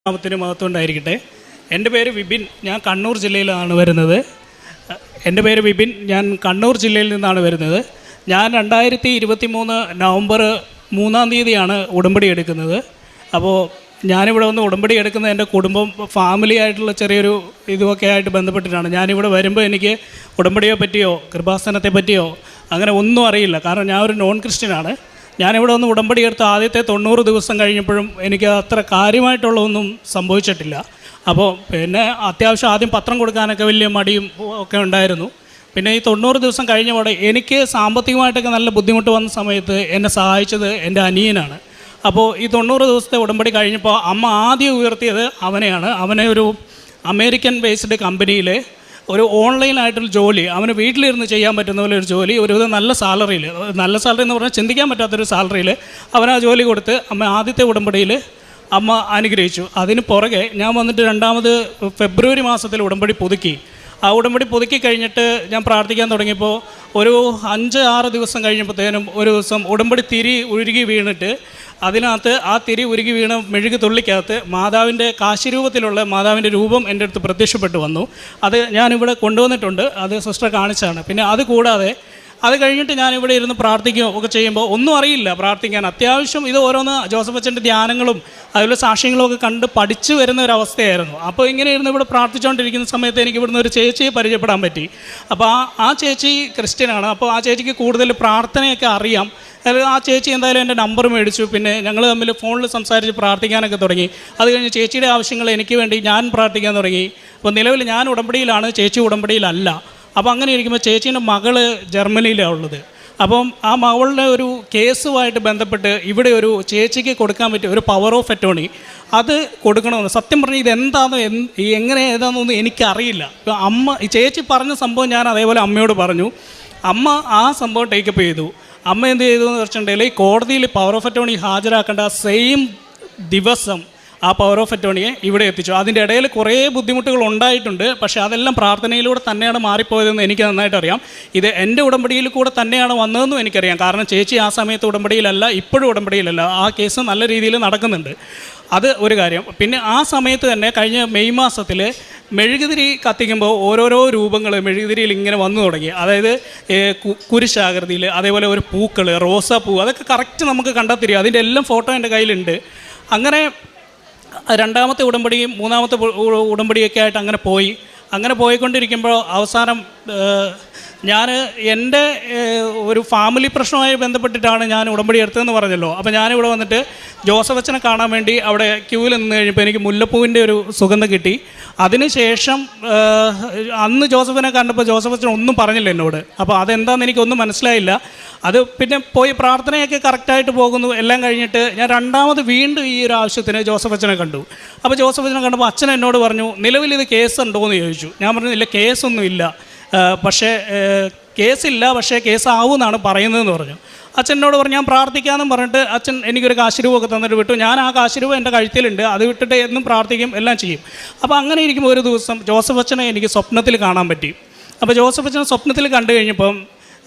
നാമത്തിന് മഹത്വം ഉണ്ടായിരിക്കട്ടെ. എൻ്റെ പേര് വിപിൻ. ഞാൻ കണ്ണൂർ ജില്ലയിലാണ് വരുന്നത്. കണ്ണൂർ ജില്ലയിൽ നിന്നാണ് വരുന്നത്. ഞാൻ 2023 നവംബർ 3-ാം തീയതിയാണ് ഉടമ്പടി എടുക്കുന്നത്. അപ്പോൾ ഞാനിവിടെ വന്ന് ഉടമ്പടി എടുക്കുന്നത് എൻ്റെ കുടുംബം, ഫാമിലി ആയിട്ടുള്ള ചെറിയൊരു ഇതുമൊക്കെ ആയിട്ട് ബന്ധപ്പെട്ടിട്ടാണ്. ഞാനിവിടെ വരുമ്പോൾ എനിക്ക് ഉടമ്പടിയെ പറ്റിയോ കൃപാസനത്തെ പറ്റിയോ അങ്ങനെ ഒന്നും അറിയില്ല. കാരണം ഞാൻ ഒരു നോൺ ക്രിസ്ത്യനാണ്. ഞാനിവിടെ വന്ന് ഉടമ്പടി എടുത്ത് ആദ്യത്തെ 90 ദിവസം കഴിഞ്ഞപ്പോഴും എനിക്ക് അത്ര കാര്യമായിട്ടുള്ളതൊന്നും സംഭവിച്ചിട്ടില്ല. അപ്പോൾ പിന്നെ അത്യാവശ്യം ആദ്യം പത്രം കൊടുക്കാനൊക്കെ വലിയ മടിയും ഒക്കെ ഉണ്ടായിരുന്നു. പിന്നെ ഈ 90 ദിവസം കഴിഞ്ഞപാടെ എനിക്ക് സാമ്പത്തികമായിട്ടൊക്കെ നല്ല ബുദ്ധിമുട്ട് വന്ന സമയത്ത് എന്നെ സഹായിച്ചത് എൻ്റെ അനിയനാണ്. അപ്പോൾ ഈ 90 ദിവസത്തെ ഉടമ്പടി കഴിഞ്ഞപ്പോൾ അമ്മ ആദ്യം ഉയർത്തിയത് അവനെയാണ്. അവനെ ഒരു അമേരിക്കൻ ബേസ്ഡ് കമ്പനിയിൽ ഒരു ഓൺലൈനായിട്ടൊരു ജോലി, അവന് വീട്ടിലിരുന്ന് ചെയ്യാൻ പറ്റുന്ന പോലെ ഒരു ജോലി, ഒരുവിധം നല്ല സാലറി എന്ന് പറഞ്ഞാൽ ചിന്തിക്കാൻ പറ്റാത്തൊരു സാലറിയിൽ അവൻ ആ ജോലി കൊടുത്ത് അമ്മ ആദ്യത്തെ ഉടമ്പടിയിൽ അമ്മ അനുഗ്രഹിച്ചു. അതിന് പുറകെ ഞാൻ വന്നിട്ട് രണ്ടാമത് ഫെബ്രുവരി മാസത്തിൽ ഉടമ്പടി പുതുക്കി. ആ ഉടമ്പടി പുതുക്കി കഴിഞ്ഞിട്ട് ഞാൻ പ്രാർത്ഥിക്കാൻ തുടങ്ങിയപ്പോൾ ഒരു 5-6 ദിവസം കഴിഞ്ഞപ്പോഴത്തേനും ഒരു ദിവസം ഉടമ്പടി തിരി ഉരുകി വീണിട്ട് അതിനകത്ത് ആ തിരി ഉരുകി വീണ മെഴുകു തുള്ളിക്കകത്ത് മാതാവിൻ്റെ കാശിരൂപത്തിലുള്ള മാതാവിൻ്റെ രൂപം എൻ്റെ അടുത്ത് പ്രത്യക്ഷപ്പെട്ടു വന്നു. അത് ഞാനിവിടെ കൊണ്ടുവന്നിട്ടുണ്ട്, അത് സിസ്റ്റർ കാണിച്ചാണ്. പിന്നെ അത് കൂടാതെ അത് കഴിഞ്ഞിട്ട് ഞാനിവിടെ ഇരുന്ന് പ്രാർത്ഥിക്കുകയോ ഒക്കെ ചെയ്യുമ്പോൾ ഒന്നും അറിയില്ല പ്രാർത്ഥിക്കാൻ. അത്യാവശ്യം ഇത് ഓരോന്ന് ജോസഫ് അച്ഛൻ്റെ ധ്യാനങ്ങളും അതുപോലെ സാക്ഷ്യങ്ങളും ഒക്കെ കണ്ട് പഠിച്ചു വരുന്ന ഒരു അവസ്ഥയായിരുന്നു. അപ്പോൾ ഇങ്ങനെ ഇരുന്ന് ഇവിടെ പ്രാർത്ഥിച്ചുകൊണ്ടിരിക്കുന്ന സമയത്ത് എനിക്ക് ഇവിടുന്ന് ഒരു ചേച്ചിയെ പരിചയപ്പെടാൻ പറ്റി. അപ്പോൾ ആ ചേച്ചി ക്രിസ്ത്യനാണ്. അപ്പോൾ ആ ചേച്ചിക്ക് കൂടുതൽ പ്രാർത്ഥനയൊക്കെ അറിയാം. ആ ചേച്ചി എന്തായാലും എൻ്റെ നമ്പർ മേടിച്ചു. പിന്നെ ഞങ്ങൾ തമ്മിൽ ഫോണിൽ സംസാരിച്ച് പ്രാർത്ഥിക്കാനൊക്കെ തുടങ്ങി. അത് കഴിഞ്ഞ് ചേച്ചിയുടെ ആവശ്യങ്ങൾ എനിക്ക് വേണ്ടി ഞാൻ പ്രാർത്ഥിക്കാൻ തുടങ്ങി. അപ്പോൾ നിലവിൽ ഞാൻ ഉടമ്പടിയിലാണ്, ചേച്ചി ഉടമ്പടിയിലല്ല. അപ്പോൾ അങ്ങനെ ഇരിക്കുമ്പോൾ ചേച്ചീൻ്റെ മകള് ജർമ്മനിയിലാണ് ഉള്ളത്. അപ്പം ആ മകളുടെ ഒരു കേസുമായിട്ട് ബന്ധപ്പെട്ട് ഇവിടെ ഒരു ചേച്ചിക്ക് കൊടുക്കാൻ പറ്റിയ ഒരു പവർ ഓഫ് അറ്റോർണി അത് കൊടുക്കണമെന്ന്. സത്യം പറഞ്ഞാൽ ഇതെന്താണെന്ന് എങ്ങനെ ഏതാണെന്നൊന്നും എനിക്കറിയില്ല. ഈ ചേച്ചി പറഞ്ഞ സംഭവം ഞാൻ അതേപോലെ അമ്മയോട് പറഞ്ഞു. അമ്മ ആ സംഭവം ടേക്കപ്പ് ചെയ്തു. അമ്മ എന്ത് ചെയ്തു എന്ന് വെച്ചിട്ടുണ്ടെങ്കിൽ ഈ കോടതിയിൽ പവർ ഓഫ് അറ്റോർണി ഹാജരാക്കേണ്ട സെയിം ദിവസം ആ പവർ ഓഫ് അറ്റോർണിയെ ഇവിടെ എത്തിച്ചു. അതിൻ്റെ ഇടയിൽ കുറേ ബുദ്ധിമുട്ടുകൾ ഉണ്ടായിട്ടുണ്ട്. പക്ഷേ അതെല്ലാം പ്രാർത്ഥനയിലൂടെ തന്നെയാണ് മാറിപ്പോയതെന്ന് എനിക്ക് നന്നായിട്ട് അറിയാം. ഇത് എൻ്റെ ഉടമ്പടിയിൽ കൂടെ തന്നെയാണ് വന്നതെന്നും എനിക്കറിയാം. കാരണം ചേച്ചി ആ സമയത്ത് ഉടമ്പടിയിലല്ല, ഇപ്പോഴും ഉടമ്പടിയിലല്ല. ആ കേസ് നല്ല രീതിയിൽ നടക്കുന്നുണ്ട്. അത് ഒരു കാര്യം. പിന്നെ ആ സമയത്ത് തന്നെ കഴിഞ്ഞ മെയ് മാസത്തിൽ മെഴുകുതിരി കത്തിക്കുമ്പോൾ ഓരോരോ രൂപങ്ങൾ മെഴുകുതിരിയിൽ ഇങ്ങനെ വന്നു തുടങ്ങി. അതായത് കുരിശാകൃതിയിൽ, അതേപോലെ ഒരു പൂക്കൾ, റോസാപ്പൂ, അതൊക്കെ കറക്റ്റ് നമുക്ക് കണ്ടാൽ തിരിയും. അതിൻ്റെ എല്ലാം ഫോട്ടോ എൻ്റെ കയ്യിലുണ്ട്. അങ്ങനെ രണ്ടാമത്തെ ഉടമ്പടിയും മൂന്നാമത്തെ ഉടമ്പടിയൊക്കെ ആയിട്ട് അങ്ങനെ പോയിക്കൊണ്ടിരിക്കുമ്പോൾ അവസാനം ഞാൻ എൻ്റെ ഒരു ഫാമിലി പ്രശ്നവുമായി ബന്ധപ്പെട്ടിട്ടാണ് ഞാൻ ഉടമ്പടി എടുത്തതെന്ന് പറഞ്ഞല്ലോ. അപ്പോൾ ഞാനിവിടെ വന്നിട്ട് ജോസഫ് അച്ഛനെ കാണാൻ വേണ്ടി അവിടെ ക്യൂവിൽ നിന്ന് കഴിഞ്ഞപ്പോൾ എനിക്ക് മുല്ലപ്പൂവിൻ്റെ ഒരു സുഗന്ധം കിട്ടി. അതിനുശേഷം അന്ന് ജോസഫിനെ കണ്ടപ്പോൾ ജോസഫ് അച്ഛൻ ഒന്നും പറഞ്ഞില്ല എന്നോട്. അപ്പോൾ അതെന്താണെന്ന് എനിക്കൊന്നും മനസ്സിലായില്ല. അത് പിന്നെ പോയി പ്രാർത്ഥനയൊക്കെ കറക്റ്റായിട്ട് പോകുന്നു. എല്ലാം കഴിഞ്ഞിട്ട് ഞാൻ രണ്ടാമത് വീണ്ടും ഈ ഒരു ആവശ്യത്തിന് ജോസഫ് അച്ഛനെ കണ്ടു. അപ്പോൾ ജോസഫ് അച്ഛനെ കണ്ടപ്പോൾ അച്ഛൻ എന്നോട് പറഞ്ഞു, നിലവിൽ ഇത് കേസുണ്ടോ എന്ന് ചോദിച്ചു. ഞാൻ പറഞ്ഞു ഇല്ല, കേസൊന്നും ഇല്ല, പക്ഷേ കേസില്ല, പക്ഷേ കേസാവുമെന്നാണ് പറയുന്നതെന്ന് പറഞ്ഞു. അച്ഛനോട് പറഞ്ഞു ഞാൻ പ്രാർത്ഥിക്കാമെന്നും പറഞ്ഞിട്ട് അച്ഛൻ എനിക്കൊരു കാശുരൂപമൊക്കെ തന്നിട്ട് വിട്ടു. ഞാൻ ആ കാശുരൂപം എൻ്റെ കഴുത്തിലുണ്ട്, അത് വിട്ടിട്ട് എന്നും പ്രാർത്ഥിക്കും, എല്ലാം ചെയ്യും. അപ്പോൾ അങ്ങനെ ഇരിക്കുമ്പോൾ ഒരു ദിവസം ജോസഫ് അച്ഛനെ എനിക്ക് സ്വപ്നത്തിൽ കാണാൻ പറ്റി. അപ്പോൾ ജോസഫ് അച്ഛനെ സ്വപ്നത്തിൽ കണ്ടു കഴിഞ്ഞപ്പം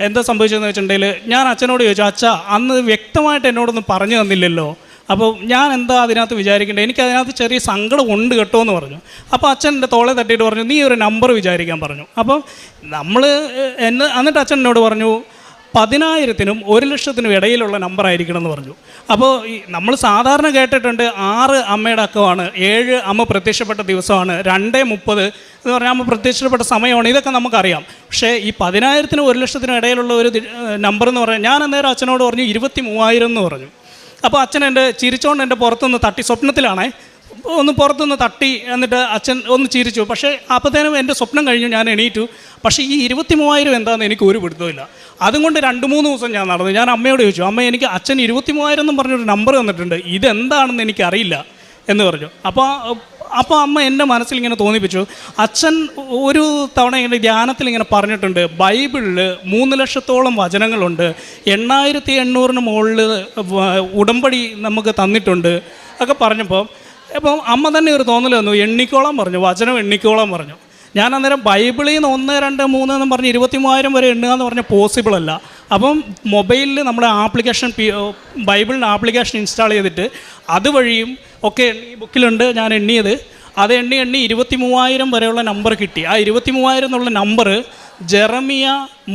എന്താ സംഭവിച്ചതെന്ന് വെച്ചിട്ടുണ്ടെങ്കിൽ ഞാൻ അച്ഛനോട് ചോദിച്ചു, അച്ഛാ അന്ന് വ്യക്തമായിട്ട് എന്നോടൊന്നും പറഞ്ഞു തന്നില്ലല്ലോ, അപ്പോൾ ഞാൻ എന്താ അതിനകത്ത് വിചാരിക്കേണ്ടത്, എനിക്ക് അതിനകത്ത് ചെറിയ സങ്കടം ഉണ്ട് കേട്ടോ എന്ന് പറഞ്ഞു. അപ്പോൾ അച്ഛൻ എൻ്റെ തോളെ തട്ടിയിട്ട് പറഞ്ഞു, നീ ഒരു നമ്പർ വിചാരിക്കാൻ പറഞ്ഞു. അപ്പോൾ എന്നിട്ട് അച്ഛൻ എന്നോട് പറഞ്ഞു 10,000-നും 1,00,000-നും ഇടയിലുള്ള നമ്പർ ആയിരിക്കണം എന്ന് പറഞ്ഞു. അപ്പോൾ നമ്മൾ സാധാരണ കേട്ടിട്ടുണ്ട് 6 അമ്മയുടെ അക്കമാണ്, 7 അമ്മ പ്രത്യക്ഷപ്പെട്ട ദിവസമാണ്, 2:30 എന്ന് പറഞ്ഞാൽ അമ്മ പ്രത്യക്ഷപ്പെട്ട സമയമാണ്, ഇതൊക്കെ നമുക്കറിയാം. പക്ഷേ ഈ 10,000-നും 1,00,000-നും ഇടയിലുള്ള ഒരു നമ്പർ എന്ന് പറഞ്ഞാൽ ഞാൻ അന്നേരം അച്ഛനോട് പറഞ്ഞു 23,000 എന്ന് പറഞ്ഞു. അപ്പോൾ അച്ഛൻ എൻ്റെ ചിരിച്ചോണ്ട് എൻ്റെ പുറത്തുനിന്ന് തട്ടി, സ്വപ്നത്തിലാണേ, ഒന്ന് പുറത്തുനിന്ന് തട്ടി, എന്നിട്ട് അച്ഛൻ ഒന്ന് ചിരിച്ചു. പക്ഷേ അപ്പോഴത്തേനും എൻ്റെ സ്വപ്നം കഴിഞ്ഞു, ഞാൻ എണീറ്റു. പക്ഷേ ഈ 23,000 എന്താണെന്ന് എനിക്ക് ഒരു പിടുത്തമില്ല. അതുകൊണ്ട് 2-3 ദിവസം ഞാൻ നടന്നു. ഞാൻ അമ്മയോട് ചോദിച്ചു, അമ്മ എനിക്ക് അച്ഛൻ 23,000 എന്നും പറഞ്ഞൊരു നമ്പർ തന്നിട്ടുണ്ട്, ഇതെന്താണെന്ന് എനിക്കറിയില്ല എന്ന് പറഞ്ഞു. അപ്പോൾ അമ്മ എൻ്റെ മനസ്സിൽ ഇങ്ങനെ തോന്നിപ്പിച്ചു, അച്ഛൻ ഒരു തവണ ഇങ്ങനെ ധ്യാനത്തിൽ ഇങ്ങനെ പറഞ്ഞിട്ടുണ്ട്, ബൈബിളിൽ 3,00,000-ഓളം വചനങ്ങളുണ്ട്, 8,800-ന് മുകളിൽ ഉടമ്പടി നമുക്ക് തന്നിട്ടുണ്ട് ഒക്കെ പറഞ്ഞപ്പോൾ അമ്മ തന്നെ ഒരു തോന്നൽ തന്നു, എണ്ണിക്കോളം പറഞ്ഞു, വചനം എണ്ണിക്കോളം പറഞ്ഞു. ഞാൻ അന്നേരം ബൈബിളിൽ നിന്ന് 1, 2, 3 എന്ന് പറഞ്ഞ് 23,000 വരെ എണ്ണുക എന്ന് പറഞ്ഞാൽ പോസിബിൾ അല്ല. അപ്പം മൊബൈലിൽ നമ്മുടെ ആപ്ലിക്കേഷൻ ബൈബിളിൻ്റെ ആപ്ലിക്കേഷൻ ഇൻസ്റ്റാൾ ചെയ്തിട്ട് അതുവഴിയും ഒക്കെ ഈ ബുക്കിലുണ്ട് ഞാൻ എണ്ണിയത്. അത് എണ്ണി 23,000 വരെയുള്ള നമ്പർ കിട്ടി. ആ 23,000 എന്നുള്ള നമ്പർ ജെറമിയ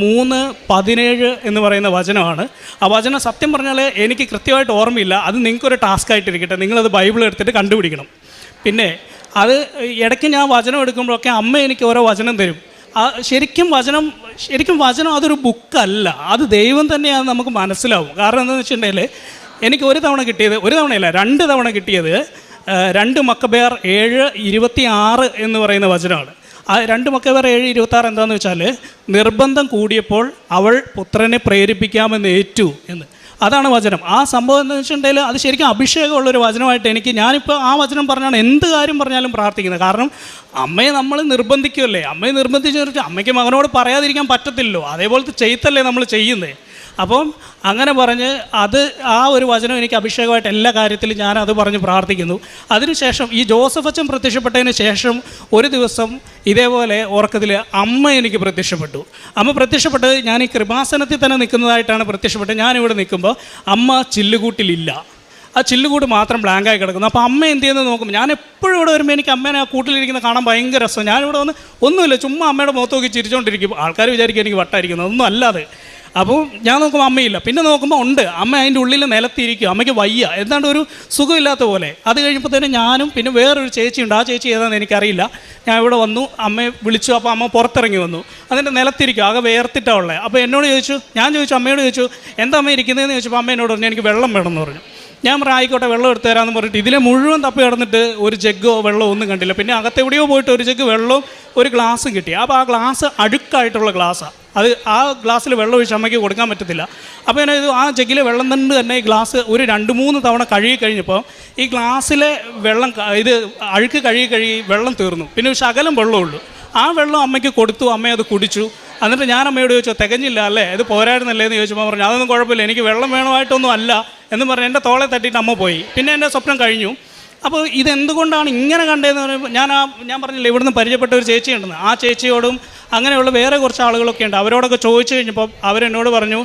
3:17 എന്ന് പറയുന്ന വചനമാണ്. ആ വചനം സത്യം പറഞ്ഞാൽ എനിക്ക് കൃത്യമായിട്ട് ഓർമ്മയില്ല. അത് നിങ്ങൾക്കൊരു ടാസ്ക് ആയിട്ടിരിക്കട്ടെ, നിങ്ങളത് ബൈബിൾ എടുത്തിട്ട് കണ്ടുപിടിക്കണം. പിന്നെ അത് ഇടയ്ക്ക് ഞാൻ വചനം എടുക്കുമ്പോഴൊക്കെ അമ്മ എനിക്ക് ഓരോ വചനം തരും. ശരിക്കും വചനം അതൊരു ബുക്കല്ല, അത് ദൈവം തന്നെയാണ് നമുക്ക് മനസ്സിലാവും. കാരണം എന്താണെന്ന് വെച്ചിട്ടുണ്ടെങ്കിൽ എനിക്ക് ഒരു തവണയല്ല 2 തവണ കിട്ടിയത് 2 മക്കബേർ 7:26 എന്ന് പറയുന്ന വചനമാണ്. ആ 2 മക്കബേർ 7:26 എന്താണെന്ന് വെച്ചാൽ, നിർബന്ധം കൂടിയപ്പോൾ അവൾ പുത്രനെ പ്രേരിപ്പിക്കാമെന്ന് ഏറ്റു എന്ന്. അതാണ് വചനം. ആ സംഭവം എന്ന് വെച്ചിട്ടുണ്ടെങ്കിൽ അത് ശരിക്കും അഭിഷേകമുള്ളൊരു വചനമായിട്ട് ഞാനിപ്പോൾ ആ വചനം പറഞ്ഞാണ് എന്ത് കാര്യം പറഞ്ഞാലും പ്രാർത്ഥിക്കുന്നത്. കാരണം അമ്മയെ നമ്മൾ നിർബന്ധിക്കുമല്ലേ, അമ്മയെ നിർബന്ധിച്ച് അമ്മയ്ക്ക് മകനോട് പറയാതിരിക്കാൻ പറ്റത്തില്ലല്ലോ, അതേപോലത്തെ ചെയ്ത്തല്ലേ നമ്മൾ ചെയ്യുന്നത്. അപ്പം അങ്ങനെ പറഞ്ഞ് ആ ഒരു വചനം എനിക്ക് അഭിഷേകമായിട്ട് എല്ലാ കാര്യത്തിലും ഞാനത് പറഞ്ഞ് പ്രാർത്ഥിക്കുന്നു. അതിനുശേഷം ഈ ജോസഫ് അച്ഛൻ പ്രത്യക്ഷപ്പെട്ടതിന് ശേഷം ഒരു ദിവസം ഇതേപോലെ ഉറക്കത്തിൽ അമ്മ എനിക്ക് പ്രത്യക്ഷപ്പെട്ടു. അമ്മ പ്രത്യക്ഷപ്പെട്ടത് ഞാൻ ഈ കൃപാസനത്തിൽ തന്നെ നിൽക്കുന്നതായിട്ടാണ് പ്രത്യക്ഷപ്പെട്ടത്. ഞാനിവിടെ നിൽക്കുമ്പോൾ അമ്മ ചില്ലുകൂട്ടിലില്ല, ആ ചില്ലുകൂട് മാത്രം ബ്ലാങ്കായി കിടക്കുന്നു. അപ്പോൾ അമ്മ എന്ത് ചെയ്യുന്നത് നോക്കും. ഞാൻ എപ്പോഴും ഇവിടെ വരുമ്പോൾ എനിക്ക് അമ്മേനെ ആ കൂട്ടിലിരിക്കുന്ന കാണാൻ ഭയങ്കര രസം. ഞാനിവിടെ വന്ന് ഒന്നുമില്ല, ചുമ്മാ അമ്മയുടെ മുഖത്ത് നോക്കി ചിരിച്ചുകൊണ്ടിരിക്കും. ആൾക്കാർ വിചാരിക്കും എനിക്ക് വട്ടായിരിക്കുന്നത്, ഒന്നും അല്ലാതെ. അപ്പോൾ ഞാൻ നോക്കുമ്പോൾ അമ്മയില്ല. പിന്നെ നോക്കുമ്പോൾ ഉണ്ട്, അമ്മ അതിൻ്റെ ഉള്ളിൽ നിലത്തിരിക്കും. അമ്മയ്ക്ക് വയ്യ, എന്താണ്ട് ഒരു സുഖമില്ലാത്ത പോലെ. അത് കഴിഞ്ഞപ്പോഴത്തേനും ഞാനും പിന്നെ വേറൊരു ചേച്ചിയുണ്ട്, ആ ചേച്ചി ഏതാണെന്ന് എനിക്കറിയില്ല. ഞാൻ ഇവിടെ വന്നു, അമ്മയെ വിളിച്ചു. അപ്പോൾ അമ്മ പുറത്തിറങ്ങി വന്നു, അതിൻ്റെ നിലത്തിരിക്കും, ആകെ വേർത്തിട്ടാണ് ഉള്ളത്. അപ്പോൾ എന്നോട് ഞാൻ ചോദിച്ചു അമ്മയോട് ചോദിച്ചു എന്താ അമ്മ ഇരിക്കുന്നതെന്ന് ചോദിച്ചപ്പോൾ അമ്മ എന്നോട് പറഞ്ഞു എനിക്ക് വെള്ളം വേണമെന്ന് പറഞ്ഞു. ഞാൻ പറഞ്ഞു ആയിക്കോട്ടെ വെള്ളം എടുത്തു തരാമെന്ന് പറഞ്ഞിട്ട് ഇതിലെ മുഴുവൻ തപ്പി കിടന്നിട്ട് ഒരു ജഗ്ഗോ വെള്ളമോ ഒന്നും കണ്ടില്ല. പിന്നെ അകത്തെവിടെയോ പോയിട്ട് ഒരു ജഗ്ഗ് വെള്ളവും ഒരു ഗ്ലാസ്സും കിട്ടി. അപ്പോൾ ആ ഗ്ലാസ് അഴുക്കായിട്ടുള്ള ഗ്ലാസ്സാണ്. അത് ആ ഗ്ലാസ്സിൽ വെള്ളം ഒഴിച്ച് അമ്മയ്ക്ക് കൊടുക്കാൻ പറ്റത്തില്ല. അപ്പോൾ ഞാൻ ആ ജഗ്ഗിലെ വെള്ളം തന്നെ ഈ ഗ്ലാസ് ഒരു 2-3 തവണ കഴുകി കഴിഞ്ഞപ്പോൾ ഈ ഗ്ലാസ്സിലെ വെള്ളം അഴുക്ക് കഴുകി വെള്ളം തീർന്നു. പിന്നെ ഒരു ശകലം വെള്ളമുള്ളൂ. ആ വെള്ളം അമ്മയ്ക്ക് കൊടുത്തു, അമ്മ അത് കുടിച്ചു. എന്നിട്ട് ഞാൻ അമ്മയോട് ചോദിച്ചു തികഞ്ഞില്ല അല്ലേ, ഇത് പോരായിരുന്നല്ലേ എന്ന് ചോദിച്ചപ്പോൾ പറഞ്ഞു അതൊന്നും കുഴപ്പമില്ല, എനിക്ക് വെള്ളം വേണമായിട്ടൊന്നും അല്ല എന്ന് പറഞ്ഞ് എൻ്റെ തോളെ തട്ടിയിട്ട് അമ്മ പോയി. പിന്നെ എൻ്റെ സ്വപ്നം കഴിഞ്ഞു. അപ്പോൾ ഇതെന്തുകൊണ്ടാണ് ഇങ്ങനെ കണ്ടതെന്ന് പറയുമ്പോൾ ഞാൻ പറഞ്ഞില്ല ഇവിടുന്ന് പരിചയപ്പെട്ട ഒരു ചേച്ചിയുണ്ടെന്ന്. ആ ചേച്ചിയോടും അങ്ങനെയുള്ള വേറെ കുറച്ച് ആളുകളൊക്കെ ഉണ്ട്. അവരോടൊക്കെ ചോദിച്ചു കഴിഞ്ഞപ്പോൾ അവരെന്നോട് പറഞ്ഞു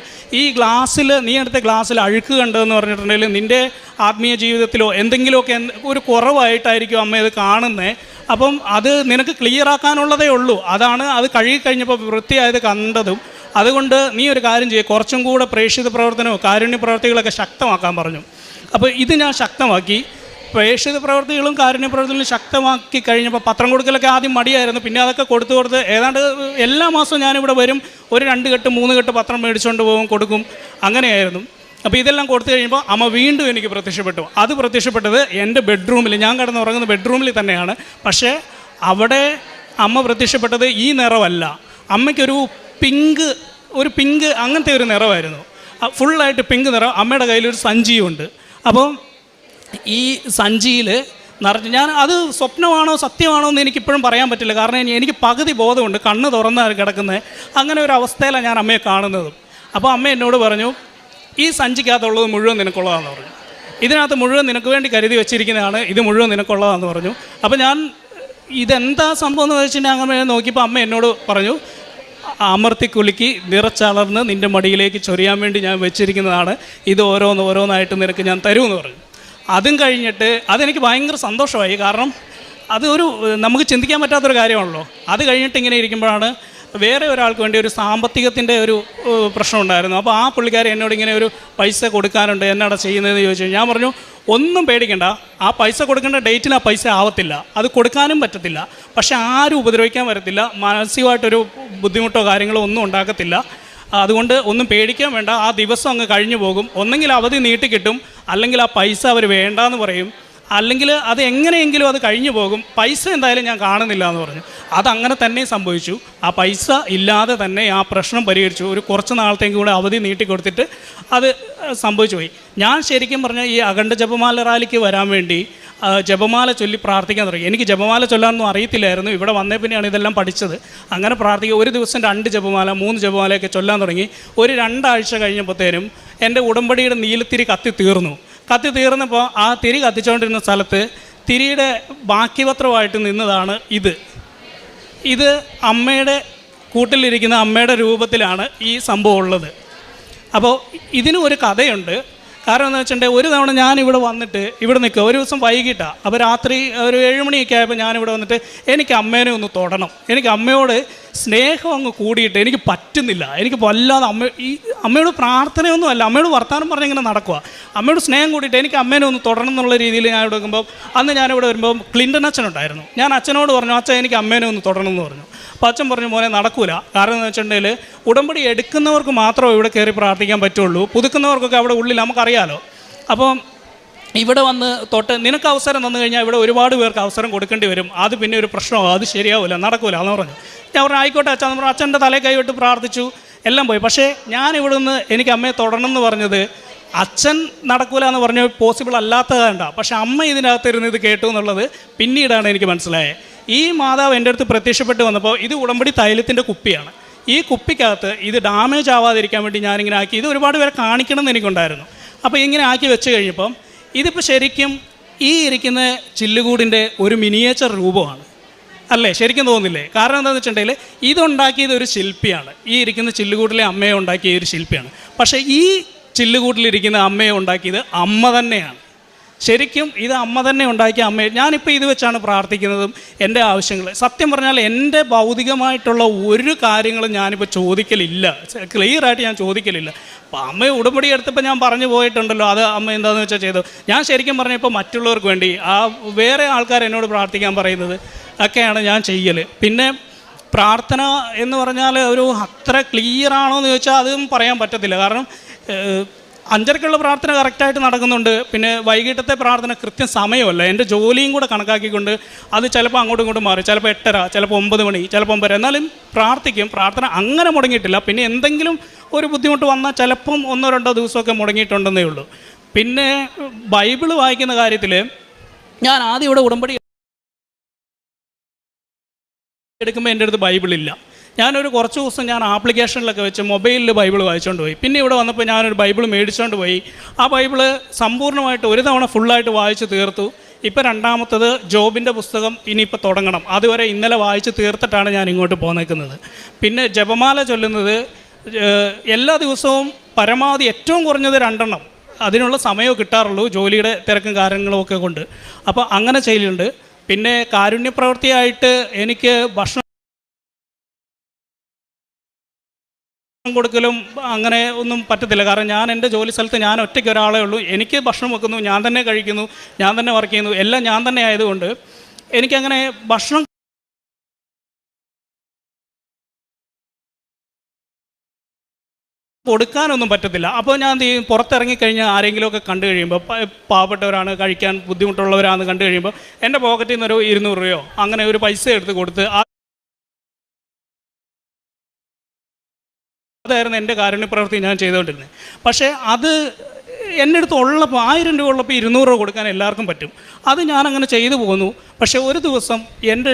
നീ എടുത്ത ഗ്ലാസ്സിൽ അഴുക്ക് കണ്ടതെന്ന് പറഞ്ഞിട്ടുണ്ടെങ്കിൽ നിൻ്റെ ആത്മീയ ജീവിതത്തിലോ എന്തെങ്കിലുമൊക്കെ ഒരു കുറവായിട്ടായിരിക്കും അമ്മ ഇത് കാണുന്നത്. അപ്പം അത് നിനക്ക് ക്ലിയർ ആക്കാനുള്ളതേ ഉള്ളൂ. അത് കഴുകി കഴിഞ്ഞപ്പോൾ വൃത്തിയായത് കണ്ടതും. അതുകൊണ്ട് നീ ഒരു കാര്യം ചെയ്യുക, കുറച്ചും കൂടെ പ്രേക്ഷിത പ്രവർത്തനമോ കാരുണ്യ പ്രവർത്തികളൊക്കെ ശക്തമാക്കാൻ പറഞ്ഞു. അപ്പോൾ ഇത് ഞാൻ ശക്തമാക്കി. പ്രേക്ഷിത പ്രവർത്തികളും കാരുണ്യ പ്രവർത്തികളും ശക്തമാക്കി കഴിഞ്ഞപ്പോൾ പത്രം കൊടുക്കലൊക്കെ ആദ്യം മടിയായിരുന്നു. പിന്നെ അതൊക്കെ കൊടുത്ത് ഏതാണ്ട് എല്ലാ മാസവും ഞാനിവിടെ വരും, ഒരു 2 കെട്ട് 3 കെട്ട് പത്രം മേടിച്ചുകൊണ്ട് പോകും, കൊടുക്കും, അങ്ങനെയായിരുന്നു. അപ്പോൾ ഇതെല്ലാം കൊടുത്തു കഴിയുമ്പോൾ അമ്മ വീണ്ടും എനിക്ക് പ്രത്യക്ഷപ്പെട്ടു. അത് പ്രത്യക്ഷപ്പെട്ടത് എൻ്റെ ബെഡ്റൂമിൽ, ഞാൻ കിടന്നുറങ്ങുന്ന ബെഡ്റൂമിൽ തന്നെയാണ്. പക്ഷേ അവിടെ അമ്മ പ്രത്യക്ഷപ്പെട്ടത് ഈ നിറമല്ല, അമ്മയ്ക്കൊരു പിങ്ക് അങ്ങനത്തെ ഒരു നിറമായിരുന്നു, ഫുള്ളായിട്ട് പിങ്ക് നിറം. അമ്മയുടെ കയ്യിലൊരു സഞ്ചിയുണ്ട്. അപ്പോൾ ഈ സഞ്ചിയിൽ നിറഞ്ഞ് അത് സ്വപ്നമാണോ സത്യമാണോ എന്ന് എനിക്കിപ്പോഴും പറയാൻ പറ്റില്ല. കാരണം എനിക്ക് പകുതി ബോധമുണ്ട്, കണ്ണ് തുറന്നാണ് കിടക്കുന്നത്. അങ്ങനെ ഒരു അവസ്ഥയിലാണ് ഞാൻ അമ്മയെ കാണുന്നത്. അപ്പോൾ അമ്മ എന്നോട് പറഞ്ഞു ഈ സഞ്ചിക്കകത്തുള്ളത് മുഴുവൻ നിനക്കുള്ളതാണെന്ന് പറഞ്ഞു. ഇതിനകത്ത് മുഴുവൻ നിനക്ക് വേണ്ടി കരുതി വെച്ചിരിക്കുന്നതാണ്, ഇത് മുഴുവൻ നിനക്കുള്ളതാണെന്ന് പറഞ്ഞു. അപ്പോൾ ഞാൻ ഇതെന്താ സംഭവം എന്ന് വെച്ചിട്ടുണ്ടെങ്കിൽ അങ്ങനെ നോക്കിയപ്പോൾ അമ്മ എന്നോട് പറഞ്ഞു അമർത്തി കുലുക്കി നിറച്ചളർന്ന് നിൻ്റെ മടിയിലേക്ക് ചൊരിയാൻ വേണ്ടി ഞാൻ വെച്ചിരിക്കുന്നതാണ്, ഇത് ഓരോന്നായിട്ട് നിനക്ക് ഞാൻ തരുമെന്ന് പറഞ്ഞു. അതും കഴിഞ്ഞിട്ട് അതെനിക്ക് ഭയങ്കര സന്തോഷമായി. കാരണം നമുക്ക് ചിന്തിക്കാൻ പറ്റാത്തൊരു കാര്യമാണല്ലോ. അത് കഴിഞ്ഞിട്ട് ഇങ്ങനെ ഇരിക്കുമ്പോഴാണ് വേറെ ഒരാൾക്ക് വേണ്ടി ഒരു സാമ്പത്തികത്തിൻ്റെ ഒരു പ്രശ്നം ഉണ്ടായിരുന്നു. അപ്പോൾ ആ പുള്ളിക്കാരൻ എന്നോട് ഇങ്ങനെ ഒരു പൈസ കൊടുക്കാനുണ്ട്, എന്നാണ് ചെയ്യുന്നതെന്ന് ചോദിച്ചു. ഞാൻ പറഞ്ഞു ഒന്നും പേടിക്കണ്ട, ആ പൈസ കൊടുക്കേണ്ട ഡേറ്റിന് ആ പൈസ ആവത്തില്ല, അത് കൊടുക്കാനും പറ്റത്തില്ല. പക്ഷേ ആരും ഉപദ്രവിക്കാൻ വരത്തില്ല, മാനസികമായിട്ടൊരു ബുദ്ധിമുട്ടോ കാര്യങ്ങളോ ഒന്നും ഉണ്ടാക്കത്തില്ല. അതുകൊണ്ട് ഒന്നും പേടിക്കാൻ വേണ്ട, ആ ദിവസം അങ്ങ് കഴിഞ്ഞു പോകും. ഒന്നെങ്കിൽ അവധി നീട്ടിക്കിട്ടും, അല്ലെങ്കിൽ ആ പൈസ അവർ വേണ്ടാന്ന് പറയും, അല്ലെങ്കിൽ അത് എങ്ങനെയെങ്കിലും അത് കഴിഞ്ഞു പോകും. പൈസ എന്തായാലും ഞാൻ കാണുന്നില്ല എന്ന് പറഞ്ഞു. അതങ്ങനെ തന്നെ സംഭവിച്ചു. ആ പൈസ ഇല്ലാതെ തന്നെ ആ പ്രശ്നം പരിഹരിച്ചു. ഒരു കുറച്ച് നാളത്തേക്കും കൂടെ അവധി നീട്ടിക്കൊടുത്തിട്ട് അത് സംഭവിച്ചു പോയി. ഞാൻ ശരിക്കും പറഞ്ഞാൽ ഈ അഖണ്ഡ ജപമാല റാലിക്ക് വരാൻ വേണ്ടി ജപമാല ചൊല്ലി പ്രാർത്ഥിക്കാൻ തുടങ്ങി. എനിക്ക് ജപമാല ചൊല്ലാനൊന്നും അറിയത്തില്ലായിരുന്നു. ഇവിടെ വന്നേ പിന്നെയാണ് ഇതെല്ലാം പഠിച്ചത്. അങ്ങനെ പ്രാർത്ഥിക്കുക, ഒരു ദിവസം 2 ജപമാല 3 ജപമാലയൊക്കെ ചൊല്ലാൻ തുടങ്ങി. ഒരു 2 ആഴ്ച കഴിഞ്ഞപ്പോഴത്തേനും എൻ്റെ ഉടമ്പടിയുടെ നീലത്തിരി കത്തി തീർന്നപ്പോൾ ആ തിരി കത്തിച്ചുകൊണ്ടിരുന്ന സ്ഥലത്ത് തിരിയുടെ ബാക്കി പത്രമായിട്ട് നിന്നതാണ് ഇത് അമ്മയുടെ കൂട്ടിലിരിക്കുന്ന അമ്മയുടെ രൂപത്തിലാണ് ഈ സംഭവം ഉള്ളത്. അപ്പോൾ ഇതിനും ഒരു കഥയുണ്ട്. കാരണം എന്ന് വെച്ചിട്ടുണ്ടെങ്കിൽ ഒരു തവണ ഞാൻ ഇവിടെ വന്നിട്ട് ഇവിടെ നിൽക്കുക, ഒരു ദിവസം വൈകിട്ടാണ്, അപ്പോൾ രാത്രി ഒരു 7 മണിയൊക്കെ ആയപ്പോൾ ഞാനിവിടെ വന്നിട്ട് എനിക്ക് അമ്മേനെ ഒന്ന് തൊടണം, എനിക്ക് അമ്മയോട് സ്നേഹം അങ്ങ് കൂടിയിട്ട് എനിക്ക് പറ്റുന്നില്ല, എനിക്ക് വല്ലാതെ അമ്മയോട് പ്രാർത്ഥനയൊന്നും അല്ല, അമ്മയോട് വർത്തമാനം പറഞ്ഞിങ്ങനെ നടക്കുക, അമ്മയോട് സ്നേഹം കൂടിയിട്ട് എനിക്ക് അമ്മേനെ ഒന്ന് തൊടണം എന്നുള്ള രീതിയിൽ ഞാൻ ഇവിടെ വെക്കുമ്പോൾ, അന്ന് ഞാനിവിടെ വരുമ്പോൾ ക്ലിൻ്റൺ അച്ഛനുണ്ടായിരുന്നു. ഞാൻ അച്ഛനോട് പറഞ്ഞു, അച്ഛൻ എനിക്ക് അമ്മേനെ ഒന്ന് തൊടണം എന്ന് പറഞ്ഞു. അപ്പോൾ അച്ഛൻ പറഞ്ഞു, മോനെ നടക്കൂല, കാരണം എന്ന് വെച്ചിട്ടുണ്ടെങ്കിൽ ഉടമ്പടി എടുക്കുന്നവർക്ക് മാത്രമേ ഇവിടെ കയറി പ്രാർത്ഥിക്കാൻ പറ്റുള്ളൂ, പുതുക്കുന്നവർക്കൊക്കെ അവിടെ ഉള്ളിൽ നമുക്കറിയാലോ. അപ്പോൾ ഇവിടെ വന്ന് തൊട്ട് നിനക്ക് അവസരം തന്നു കഴിഞ്ഞാൽ ഇവിടെ ഒരുപാട് പേർക്ക് അവസരം കൊടുക്കേണ്ടി വരും, അത് പിന്നെ ഒരു പ്രശ്നമാകും, അത് ശരിയാവില്ല, നടക്കൂല എന്ന് പറഞ്ഞു. ഞാൻ പറഞ്ഞു ആയിക്കോട്ടെ അച്ഛൻ എന്ന് പറഞ്ഞു. അച്ഛൻ്റെ തലേ കൈവിട്ട് പ്രാർത്ഥിച്ചു, എല്ലാം പോയി. പക്ഷേ ഞാൻ ഇവിടെ നിന്ന് എനിക്ക് അമ്മയെ തൊടണം എന്ന് പറഞ്ഞത് അച്ഛൻ നടക്കൂല എന്ന് പറഞ്ഞ പോസിബിൾ അല്ലാത്തതാണ്ട, പക്ഷെ അമ്മ ഇതിനകത്തിരുന്ന് ഇത് കേട്ടു എന്നുള്ളത് പിന്നീടാണ് എനിക്ക് മനസ്സിലായത്. ഈ മാതാവ് എൻ്റെ അടുത്ത് പ്രത്യക്ഷപ്പെട്ട് വന്നപ്പോൾ ഇത് ഉടമ്പടി തൈലത്തിൻ്റെ കുപ്പിയാണ്. ഈ കുപ്പിക്കകത്ത് ഇത് ഡാമേജ് ആവാതിരിക്കാൻ വേണ്ടി ഞാനിങ്ങനെ ആക്കി, ഇത് ഒരുപാട് പേരെ കാണിക്കണം എന്ന് എനിക്കുണ്ടായിരുന്നു. അപ്പോൾ ഇങ്ങനെ ആക്കി വെച്ച് കഴിഞ്ഞപ്പം ഇതിപ്പോൾ ശരിക്കും ഈ ഇരിക്കുന്ന ചില്ലുകൂടിൻ്റെ ഒരു മിനിയേച്ചർ രൂപമാണ് അല്ലേ, ശരിക്കും തോന്നില്ലേ? കാരണം എന്താണെന്ന് വെച്ചിട്ടുണ്ടെങ്കിൽ ഇതുണ്ടാക്കിയത് ഒരു ശില്പിയാണ്, ഈ ഇരിക്കുന്ന ചില്ലുകൂട്ടിലെ അമ്മയെ ഉണ്ടാക്കിയ ഒരു ശില്പിയാണ്. പക്ഷേ ഈ ചില്ലുകൂട്ടിലിരിക്കുന്ന അമ്മയെ ഉണ്ടാക്കിയത് അമ്മ തന്നെയാണ്. ശരിക്കും ഇത് അമ്മ തന്നെ ഉണ്ടാക്കിയ അമ്മയെ ഞാനിപ്പോൾ ഇത് വെച്ചാണ് പ്രാർത്ഥിക്കുന്നതും എൻ്റെ ആവശ്യങ്ങൾ. സത്യം പറഞ്ഞാൽ എൻ്റെ ഭൗതികമായിട്ടുള്ള ഒരു കാര്യങ്ങളും ഞാനിപ്പോൾ ചോദിക്കലില്ല, ക്ലിയറായിട്ട് ഞാൻ ചോദിക്കലില്ല. അപ്പോൾ അമ്മ ഉടമ്പടി എടുത്തപ്പോൾ ഞാൻ പറഞ്ഞു പോയിട്ടുണ്ടല്ലോ, അത് അമ്മ എന്താണെന്ന് വെച്ചാൽ ചെയ്തു. ഞാൻ ശരിക്കും പറഞ്ഞപ്പോൾ മറ്റുള്ളവർക്ക് വേണ്ടി വേറെ ആൾക്കാർ എന്നോട് പ്രാർത്ഥിക്കാൻ പറയുന്നത് ഒക്കെയാണ് ഞാൻ ചെയ്യൽ. പിന്നെ പ്രാർത്ഥന എന്ന് പറഞ്ഞാൽ ഒരു അത്ര ക്ലിയർ ആണോ എന്ന് ചോദിച്ചാൽ അതും പറയാൻ പറ്റത്തില്ല. കാരണം 5:30ക്കുള്ള പ്രാർത്ഥന കറക്റ്റായിട്ട് നടക്കുന്നുണ്ട്. പിന്നെ വൈകിട്ടത്തെ പ്രാർത്ഥന കൃത്യം സമയമല്ല, എൻ്റെ ജോലിയും കൂടെ കണക്കാക്കിക്കൊണ്ട് അത് ചിലപ്പോൾ അങ്ങോട്ടും ഇങ്ങോട്ടും മാറി, ചിലപ്പോൾ 8:30, ചിലപ്പോൾ 9 മണി, ചിലപ്പോൾ 9. എന്നാലും പ്രാർത്ഥിക്കും. പ്രാർത്ഥന അങ്ങനെ മുടങ്ങിയിട്ടില്ല. പിന്നെ എന്തെങ്കിലും ഒരു ബുദ്ധിമുട്ട് വന്നാൽ ചിലപ്പം 1-2 ദിവസമൊക്കെ മുടങ്ങിയിട്ടുണ്ടെന്നേ ഉള്ളൂ. പിന്നെ ബൈബിള് വായിക്കുന്ന കാര്യത്തിൽ ഞാൻ ആദ്യം ഇവിടെ ഉടമ്പടി എടുക്കുമ്പോൾ എൻ്റെ അടുത്ത് ബൈബിളില്ല. ഞാനൊരു കുറച്ച് ദിവസം ഞാൻ ആപ്ലിക്കേഷനിലൊക്കെ വെച്ച് മൊബൈലിൽ ബൈബിൾ വായിച്ചുകൊണ്ട് പോയി. പിന്നെ ഇവിടെ വന്നപ്പോൾ ഞാനൊരു ബൈബിൾ മേടിച്ചുകൊണ്ട് പോയി. ആ ബൈബിള് സമ്പൂർണ്ണമായിട്ട് ഒരു തവണ ഫുള്ളായിട്ട് വായിച്ച് തീർത്തു. ഇപ്പോൾ രണ്ടാമത്തത് ജോബിൻ്റെ പുസ്തകം ഇനിയിപ്പോൾ തുടങ്ങണം. അതുവരെ ഇന്നലെ വായിച്ച് തീർത്തിട്ടാണ് ഞാൻ ഇങ്ങോട്ട് പോന്നേക്കുന്നത്. പിന്നെ ജപമാല ചൊല്ലുന്നത് എല്ലാ ദിവസവും പരമാവധി ഏറ്റവും കുറഞ്ഞത് 2 എണ്ണം, അതിനുള്ള സമയമേ കിട്ടാറുള്ളൂ ജോലിയുടെ തിരക്കും കാര്യങ്ങളും ഒക്കെ കൊണ്ട്. അപ്പോൾ അങ്ങനെ ചെയ്യലുണ്ട്. പിന്നെ കാരുണ്യപ്രവൃത്തിയായിട്ട് എനിക്ക് ഭക്ഷണം കൊടുക്കലും അങ്ങനെ ഒന്നും പറ്റത്തില്ല. കാരണം ഞാൻ എൻ്റെ ജോലി സ്ഥലത്ത് ഞാൻ ഒറ്റയ്ക്ക് ഒരാളേ ഉള്ളൂ. എനിക്ക് ഭക്ഷണം വെക്കുന്നു, ഞാൻ തന്നെ കഴിക്കുന്നു, ഞാൻ തന്നെ വർക്ക് ചെയ്യുന്നു, എല്ലാം ഞാൻ തന്നെ ആയതുകൊണ്ട് എനിക്കങ്ങനെ ഭക്ഷണം കൊടുക്കാനൊന്നും പറ്റത്തില്ല. അപ്പോൾ ഞാൻ പുറത്തിറങ്ങിക്കഴിഞ്ഞാൽ ആരെങ്കിലുമൊക്കെ കണ്ടു കഴിയുമ്പോൾ പാവപ്പെട്ടവരാണ്, കഴിക്കാൻ ബുദ്ധിമുട്ടുള്ളവരാണെന്ന് കണ്ടു കഴിയുമ്പോൾ എൻ്റെ പോക്കറ്റിൽ നിന്നൊരു 200 രൂപയോ അങ്ങനെ ഒരു പൈസ എടുത്ത് കൊടുത്ത് അതായിരുന്നു എൻ്റെ കാരുണ്യപ്രവൃത്തി ഞാൻ ചെയ്തുകൊണ്ടിരുന്നത്. പക്ഷേ അത് എൻ്റെ അടുത്ത് ഉള്ളപ്പോൾ 1000 രൂപ ഉള്ളപ്പോൾ 200 രൂപ കൊടുക്കാൻ എല്ലാവർക്കും പറ്റും. അത് ഞാനങ്ങനെ ചെയ്തു പോന്നു. പക്ഷേ ഒരു ദിവസം എൻ്റെ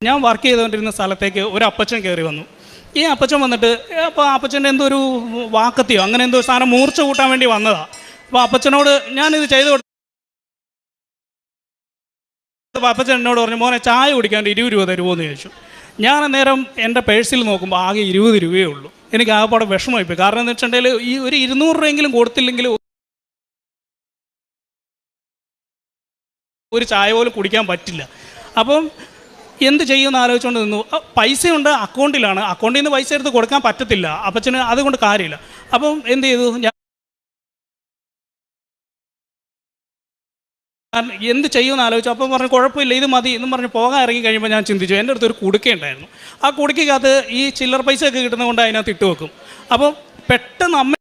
ഞാൻ വർക്ക് ചെയ്തുകൊണ്ടിരുന്ന സ്ഥലത്തേക്ക് ഒരു അപ്പച്ചൻ കയറി വന്നു. ഈ അപ്പച്ചൻ വന്നിട്ട് അപ്പോൾ അപ്പച്ചൻ്റെ എന്തോ ഒരു വാക്കത്തിയോ അങ്ങനെ എന്തോ സാധനം മൂർച്ച കൂട്ടാൻ വേണ്ടി വന്നതാണ്. അപ്പോൾ അപ്പച്ചനോട് ഞാനിത് ചെയ്തു കൊടുത്തു. അപ്പച്ചൻ എന്നോട് പറഞ്ഞു, മോനെ ചായ കുടിക്കാൻ 20 രൂപ തരുമോ എന്ന് ചോദിച്ചു. ഞാൻ അന്നേരം എൻ്റെ പേഴ്സിൽ നോക്കുമ്പോൾ ആകെ 20 രൂപയേ ഉള്ളൂ. എനിക്ക് ആകെപ്പാടെ വിഷമമായിപ്പോയി. കാരണം എന്ന് വെച്ചിട്ടുണ്ടെങ്കിൽ ഈ ഒരു 200 രൂപയെങ്കിലും കൊടുത്തില്ലെങ്കിൽ ഒരു ചായ പോലും കുടിക്കാൻ പറ്റില്ല. അപ്പം എന്ത് ചെയ്യുമെന്ന് ആലോചിച്ചുകൊണ്ട് നിന്നു. പൈസയുണ്ട്, അക്കൗണ്ടിലാണ്, അക്കൗണ്ടിൽ നിന്ന് പൈസ എടുത്ത് കൊടുക്കാൻ പറ്റത്തില്ല അപ്പച്ചന്, അതുകൊണ്ട് കാര്യമില്ല. അപ്പം എന്ത് ചെയ്തു, ഞാൻ എന്ത് ചെയ്യുമെന്ന് ആലോചിച്ചു. അപ്പം പറഞ്ഞു കുഴപ്പമില്ല, ഇത് മതി എന്നും പറഞ്ഞ് പോകാൻ ഇറങ്ങി കഴിയുമ്പോൾ ഞാൻ ചിന്തിച്ചു, എൻ്റെ അടുത്തൊരു കുടുക്കയുണ്ടായിരുന്നു. ആ കുടുക്കകത്ത് ഈ ചില്ലറ പൈസയൊക്കെ കിട്ടുന്നതുകൊണ്ട് അതിനകത്ത് ഇട്ട് വെക്കും. അപ്പം പെട്ടെന്ന് അമ്മ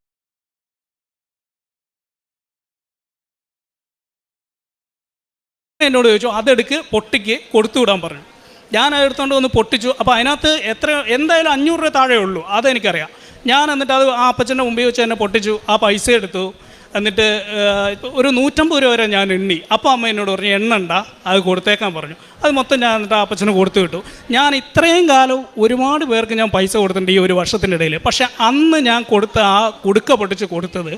എന്നോട് ചോദിച്ചു, അതെടുക്ക് പൊട്ടിക്ക് കൊടുത്തു വിടാൻ പറഞ്ഞു. ഞാൻ അതെടുത്തുകൊണ്ട് വന്ന് പൊട്ടിച്ചു. അപ്പോൾ അതിനകത്ത് എന്തായാലും 500 രൂപ താഴെ ഉള്ളൂ, അതെനിക്കറിയാം. ഞാൻ എന്നിട്ട് അത് ആ അപ്പച്ചൻ്റെ മുമ്പിൽ വെച്ച് തന്നെ പൊട്ടിച്ചു. ആ പൈസ എടുത്തു. എന്നിട്ട് ഒരു 150 രൂപ വരെ ഞാൻ എണ്ണി. അപ്പോൾ അമ്മ എന്നോട് പറഞ്ഞു എണ്ണണ്ട, അത് കൊടുത്തേക്കാൻ പറഞ്ഞു. അത് മൊത്തം ഞാൻ എന്നിട്ട് ആ അപ്പച്ചന് കൊടുത്തു വിട്ടു. ഞാൻ ഇത്രയും കാലം ഒരുപാട് പേർക്ക് ഞാൻ പൈസ കൊടുത്തിട്ടുണ്ട് ഈ ഒരു വർഷത്തിൻ്റെ ഇടയിൽ. പക്ഷേ അന്ന് ഞാൻ കൊടുത്ത ആ കുടുക്ക പൊട്ടിച്ച് കൊടുത്തത്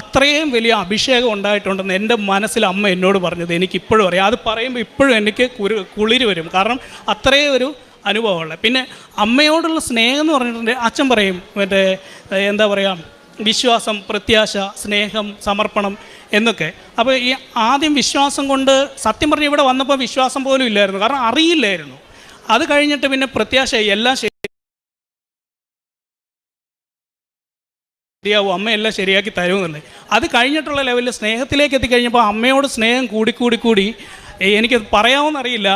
അത്രയും വലിയ അഭിഷേകം ഉണ്ടായിട്ടുണ്ടെന്ന് എൻ്റെ മനസ്സിൽ അമ്മ എന്നോട് പറഞ്ഞത് എനിക്കിപ്പോഴും അറിയാം. അത് പറയുമ്പോൾ ഇപ്പോഴും എനിക്ക് കുളിര് വരും. കാരണം അത്രയും ഒരു അനുഭവമുള്ളത്. പിന്നെ അമ്മയോടുള്ള സ്നേഹം എന്ന് പറഞ്ഞിട്ടുണ്ടെങ്കിൽ അച്ഛൻ പറയും മറ്റേ എന്താ പറയുക, വിശ്വാസം, പ്രത്യാശ, സ്നേഹം, സമർപ്പണം എന്നൊക്കെ. അപ്പോൾ ഈ ആദ്യം വിശ്വാസം കൊണ്ട് സത്യം പറഞ്ഞ് ഇവിടെ വന്നപ്പോൾ വിശ്വാസം പോലും ഇല്ലായിരുന്നു, കാരണം അറിയില്ലായിരുന്നു. അത് കഴിഞ്ഞിട്ട് പിന്നെ പ്രത്യാശ, എല്ലാം ശരിയാവും, അമ്മയെല്ലാം ശരിയാക്കി തരുമെന്നുള്ളത്. അത് കഴിഞ്ഞിട്ടുള്ള ലെവലിൽ സ്നേഹത്തിലേക്ക് എത്തിക്കഴിഞ്ഞപ്പോൾ അമ്മയോട് സ്നേഹം കൂടി എനിക്ക് പറയാമെന്നറിയില്ല.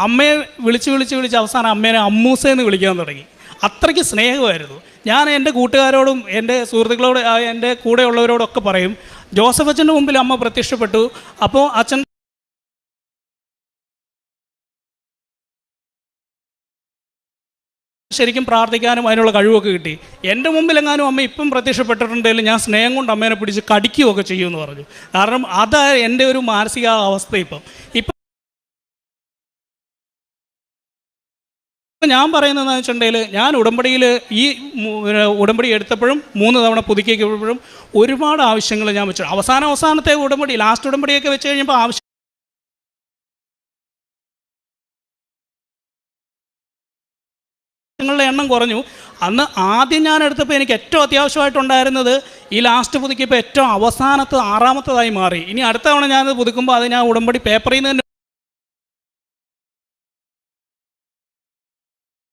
അമ്മയെ വിളിച്ച് അവസാനം അമ്മേനെ അമ്മൂസേന്ന് വിളിക്കാൻ തുടങ്ങി. അത്രയ്ക്ക് സ്നേഹമായിരുന്നു. ഞാൻ എൻ്റെ കൂട്ടുകാരോടും എൻ്റെ സുഹൃത്തുക്കളോട് എൻ്റെ കൂടെയുള്ളവരോടൊക്കെ പറയും, ജോസഫ് അച്ഛൻ്റെ മുമ്പിൽ അമ്മ പ്രത്യക്ഷപ്പെട്ടു. അപ്പോൾ അച്ഛൻ ശരിക്കും പ്രാർത്ഥിക്കാനും അതിനുള്ള കഴിവൊക്കെ കിട്ടി. എൻ്റെ മുമ്പിലെങ്ങാനും അമ്മ ഇപ്പം പ്രത്യക്ഷപ്പെട്ടിട്ടുണ്ടെങ്കിൽ ഞാൻ സ്നേഹം കൊണ്ട് അമ്മേനെ പിടിച്ച് കടിക്കുകയൊക്കെ ചെയ്യുമെന്ന് പറഞ്ഞു. കാരണം അത് എൻ്റെ ഒരു മാനസികാവസ്ഥ. ഇപ്പം ഞാൻ പറയുന്നതെന്ന് വെച്ചിട്ടുണ്ടെങ്കിൽ, ഞാൻ ഉടമ്പടിയിൽ ഈ ഉടമ്പടി എടുത്തപ്പോഴും 3 തവണ പുതുക്കിയപ്പോഴും ഒരുപാട് ആവശ്യങ്ങൾ ഞാൻ വെച്ചു. അവസാനത്തെ ഉടമ്പടി, ലാസ്റ്റ് ഉടമ്പടിയൊക്കെ വെച്ച് കഴിഞ്ഞപ്പോൾ ആവശ്യങ്ങളുടെ എണ്ണം കുറഞ്ഞു. അന്ന് ആദ്യം ഞാൻ എടുത്തപ്പോൾ എനിക്ക് ഏറ്റവും അത്യാവശ്യമായിട്ടുണ്ടായിരുന്നത് ഈ ലാസ്റ്റ് പുതുക്കിയപ്പോൾ ഏറ്റവും അവസാനത്തെ 6ാമത്തേതായി മാറി. ഇനി അടുത്ത തവണ ഞാനത് പുതുക്കുമ്പോൾ അത് ഞാൻ ഉടമ്പടി പേപ്പറിൽ നിന്ന്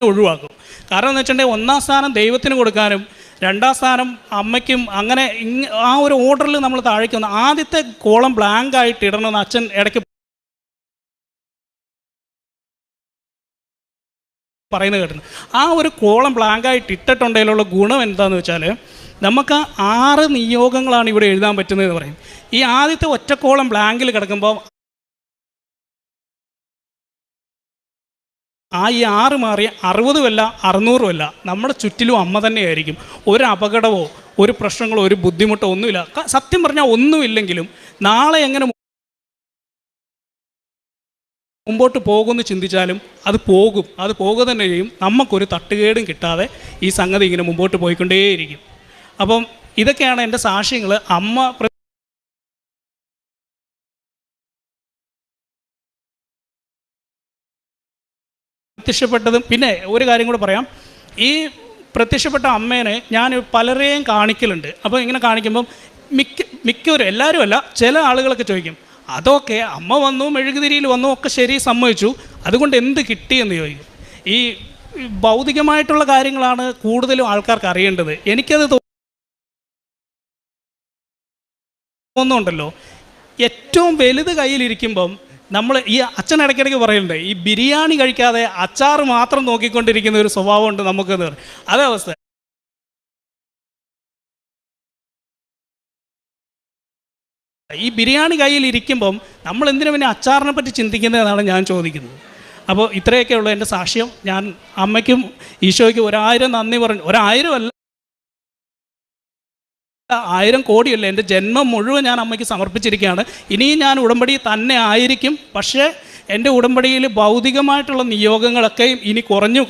ഒഴിവാക്കും. കാരണം എന്ന് വെച്ചിട്ടുണ്ടെങ്കിൽ 1ാം സ്ഥാനം ദൈവത്തിന് കൊടുക്കാനും 2ാം സ്ഥാനം അമ്മയ്ക്കും, അങ്ങനെ ആ ഒരു ഓർഡറിൽ നമ്മൾ താഴേക്ക് വന്നു. ആദ്യത്തെ കോളം ബ്ലാങ്ക് ആയിട്ട് ഇടണമെന്ന് അച്ഛൻ ഇടയ്ക്ക് പറയുന്നത് കേട്ടിട്ടുണ്ട്. ആ ഒരു കോളം ബ്ലാങ്ക് ആയിട്ട് ഇട്ടിട്ടുണ്ടെങ്കിലുള്ള ഗുണം എന്താണെന്ന് വെച്ചാൽ, നമുക്ക് 6 നിയോഗങ്ങളാണ് ഇവിടെ എഴുതാൻ പറ്റുന്നതെന്ന് പറയും. ഈ ആദ്യത്തെ ഒറ്റക്കോളം ബ്ലാങ്കിൽ കിടക്കുമ്പോൾ ഈ 6 മാറി 60 600 നമ്മുടെ ചുറ്റിലും അമ്മ തന്നെയായിരിക്കും. ഒരു അപകടമോ ഒരു പ്രശ്നങ്ങളോ ഒരു ബുദ്ധിമുട്ടോ ഒന്നുമില്ല. സത്യം പറഞ്ഞാൽ ഒന്നുമില്ലെങ്കിലും നാളെ എങ്ങനെ മുമ്പോട്ട് പോകുമെന്ന് ചിന്തിച്ചാലും അത് പോകുക തന്നെ ചെയ്യും. നമുക്കൊരു തട്ടുകേടും കിട്ടാതെ ഈ സംഗതി ഇങ്ങനെ മുമ്പോട്ട് പോയിക്കൊണ്ടേയിരിക്കും. അപ്പം ഇതൊക്കെയാണ് എൻ്റെ സാക്ഷ്യങ്ങൾ. അമ്മ പ്രത്യക്ഷപ്പെട്ടതും. പിന്നെ ഒരു കാര്യം കൂടെ പറയാം, ഈ പ്രത്യക്ഷപ്പെട്ട അമ്മേനെ ഞാൻ പലരെയും കാണിക്കലുണ്ട്. അപ്പോൾ ഇങ്ങനെ കാണിക്കുമ്പം മിക്കവരും, എല്ലാവരും അല്ല, ചില ആളുകളൊക്കെ ചോദിക്കും, അതൊക്കെ അമ്മ വന്നു, മെഴുകുതിരിയിൽ വന്നു, ഒക്കെ ശരി, സമ്മതിച്ചു, അതുകൊണ്ട് എന്ത് കിട്ടിയെന്ന് ചോദിക്കും. ഈ ഭൗതികമായിട്ടുള്ള കാര്യങ്ങളാണ് കൂടുതലും ആൾക്കാർക്ക് അറിയേണ്ടത്. എനിക്കത് തോന്നുന്നുണ്ടല്ലോ, ഏറ്റവും വലുത് കയ്യിലിരിക്കുമ്പം നമ്മൾ ഈ അച്ഛൻ ഇടയ്ക്കിടയ്ക്ക് പറയുന്നുണ്ട്, ഈ ബിരിയാണി കഴിക്കാതെ അച്ചാർ മാത്രം നോക്കിക്കൊണ്ടിരിക്കുന്ന ഒരു സ്വഭാവമുണ്ട് നമുക്കെന്ന് പറയും. അതേ അവസ്ഥ. ഈ ബിരിയാണി കയ്യിലിരിക്കുമ്പം നമ്മൾ എന്തിനു പിന്നെ അച്ചാറിനെ പറ്റി ചിന്തിക്കുന്നതെന്നാണ് ഞാൻ ചോദിക്കുന്നത്. അപ്പോൾ ഇത്രയൊക്കെയുള്ള എൻ്റെ സാക്ഷ്യം. ഞാൻ അമ്മയ്ക്കും ഈശോയ്ക്കും 1000 നന്ദി പറഞ്ഞു. 1000 അല്ല, 1000 കോടിയല്ല, എൻ്റെ ജന്മം മുഴുവൻ ഞാൻ അമ്മയ്ക്ക് സമർപ്പിച്ചിരിക്കുകയാണ്. ഇനിയും ഞാൻ ഉടമ്പടി തന്നെ ആയിരിക്കും. പക്ഷേ എൻ്റെ ഉടമ്പടിയിൽ ഭൗതികമായിട്ടുള്ള നിയോഗങ്ങളൊക്കെ ഇനി കുറഞ്ഞു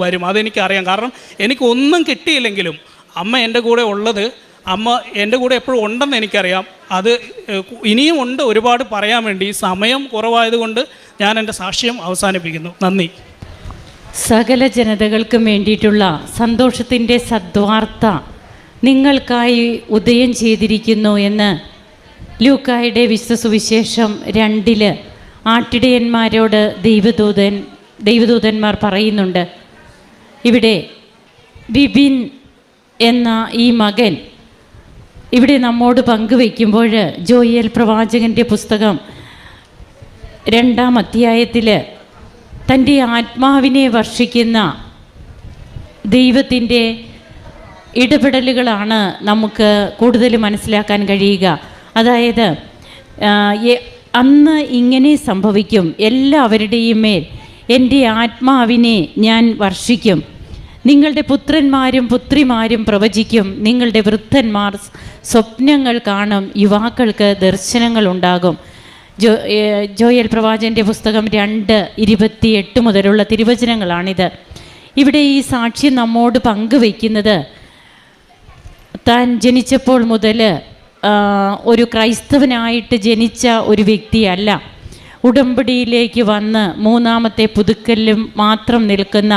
വരും. അതെനിക്കറിയാം. കാരണം എനിക്കൊന്നും കിട്ടിയില്ലെങ്കിലും അമ്മ എൻ്റെ കൂടെ ഉള്ളത്, അമ്മ എൻ്റെ കൂടെ എപ്പോഴും ഉണ്ടെന്ന് എനിക്കറിയാം. അത് ഇനിയും ഉണ്ട് ഒരുപാട് പറയാൻ വേണ്ടി. സമയം കുറവായതുകൊണ്ട് ഞാൻ എൻ്റെ സാക്ഷ്യം അവസാനിപ്പിക്കുന്നു. നന്ദി. സകല ജനതകൾക്കും വേണ്ടിയിട്ടുള്ള സന്തോഷത്തിൻ്റെ സദ്വാർത്ത നിങ്ങൾക്കായി ഉദയം ചെയ്തിരിക്കുന്നു എന്ന് ലൂക്കായുടെ വിശുദ്ധ സുവിശേഷം 2 ആട്ടിടയന്മാരോട് ദൈവദൂതന്മാർ പറയുന്നുണ്ട്. ഇവിടെ ബിബിൻ എന്ന ഈ മകൻ ഇവിടെ നമ്മോട് പങ്കുവയ്ക്കുമ്പോൾ, ജോയേൽ പ്രവാചകൻ്റെ പുസ്തകം 2-ാം അധ്യായത്തിൽ തൻ്റെ ആത്മാവിനെ വർഷിക്കുന്ന ദൈവത്തിൻ്റെ ഇടപെടലുകളാണ് നമുക്ക് കൂടുതൽ മനസ്സിലാക്കാൻ കഴിയുക. അതായത് അന്ന് ഇങ്ങനെ സംഭവിക്കും, എല്ലാവരുടെയും മേൽ എൻ്റെ ആത്മാവിനെ ഞാൻ വർഷിക്കും, നിങ്ങളുടെ പുത്രന്മാരും പുത്രിമാരും പ്രവചിക്കും, നിങ്ങളുടെ വൃദ്ധന്മാർ സ്വപ്നങ്ങൾ കാണും, യുവാക്കൾക്ക് ദർശനങ്ങൾ ഉണ്ടാകും. ജോയേൽ പ്രവാചകൻ്റെ പുസ്തകം 2:28 മുതലുള്ള തിരുവചനങ്ങളാണിത്. ഇവിടെ ഈ സാക്ഷ്യം നമ്മോട് പങ്കുവയ്ക്കുന്നത് താൻ ജനിച്ചപ്പോൾ മുതൽ ഒരു ക്രൈസ്തവനായിട്ട് ജനിച്ച ഒരു വ്യക്തിയല്ല. ഉടമ്പടിയിലേക്ക് വന്ന് മൂന്നാമത്തെ പുതുക്കലിലും മാത്രം നിൽക്കുന്ന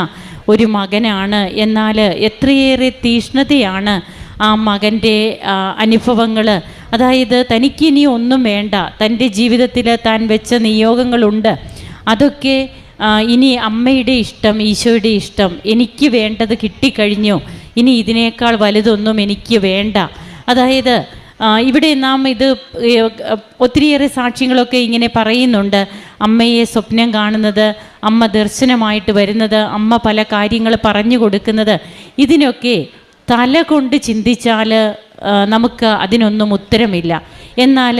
ഒരു മകനാണ്. എന്നാൽ എത്രയേറെ തീഷ്ണതയാണ് ആ മകൻ്റെ അനുഭവങ്ങൾ. അതായത് തനിക്കിനി ഒന്നും വേണ്ട, തൻ്റെ ജീവിതത്തിൽ താൻ വെച്ച നിയോഗങ്ങളുണ്ട്, അതൊക്കെ ഇനി അമ്മയുടെ ഇഷ്ടം, ഈശോയുടെ ഇഷ്ടം, എനിക്ക് വേണ്ടത് കിട്ടിക്കഴിഞ്ഞു, ഇനി ഇതിനേക്കാൾ വലുതൊന്നും എനിക്ക് വേണ്ട. അതായത് ഇവിടെ നാം ഇത് ഒത്തിരിയേറെ സാക്ഷ്യങ്ങളൊക്കെ ഇങ്ങനെ പറയുന്നുണ്ട്. അമ്മയെ സ്വപ്നം കാണുന്നത്, അമ്മ ദർശനമായിട്ട് വരുന്നത്, അമ്മ പല കാര്യങ്ങൾ പറഞ്ഞു കൊടുക്കുന്നത്, ഇതിനൊക്കെ തല കൊണ്ട് ചിന്തിച്ചാൽ നമുക്ക് അതിനൊന്നും ഉത്തരമില്ല. എന്നാൽ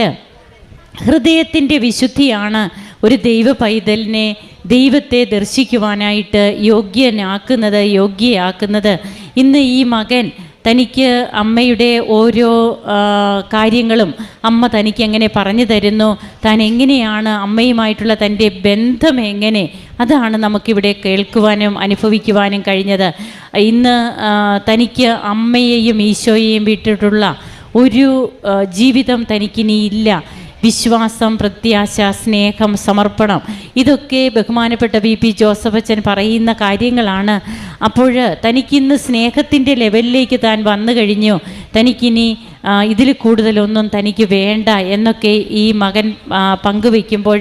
ഹൃദയത്തിൻ്റെ വിശുദ്ധിയാണ് ഒരു ദൈവ പൈതലിനെ ദൈവത്തെ ദർശിക്കുവാനായിട്ട് യോഗ്യയാക്കുന്നത്. ഇന്ന് ഈ മകൻ തനിക്ക് അമ്മയുടെ ഓരോ കാര്യങ്ങളും അമ്മ തനിക്ക് എങ്ങനെ പറഞ്ഞു തരുന്നു, താൻ എങ്ങനെയാണ് അമ്മയുമായിട്ടുള്ള തൻ്റെ ബന്ധം എങ്ങനെ, അതാണ് നമുക്കിവിടെ കേൾക്കുവാനും അനുഭവിക്കുവാനും കഴിഞ്ഞത്. ഇന്ന് തനിക്ക് അമ്മയെയും ഈശോയെയും വിട്ടിട്ടുള്ള ഒരു ജീവിതം തനിക്കിനി ഇല്ല. വിശ്വാസം, പ്രത്യാശ, സ്നേഹം, സമർപ്പണം, ഇതൊക്കെ ബഹുമാനപ്പെട്ട VP ജോസഫ് അച്ഛൻ പറയുന്ന കാര്യങ്ങളാണ്. അപ്പോൾ തനിക്കിന്ന് സ്നേഹത്തിൻ്റെ ലെവലിലേക്ക് താൻ വന്നു കഴിഞ്ഞു, തനിക്കിനി ഇതിൽ കൂടുതലൊന്നും തനിക്ക് വേണ്ട എന്നൊക്കെ ഈ മകൻ പങ്കുവയ്ക്കുമ്പോൾ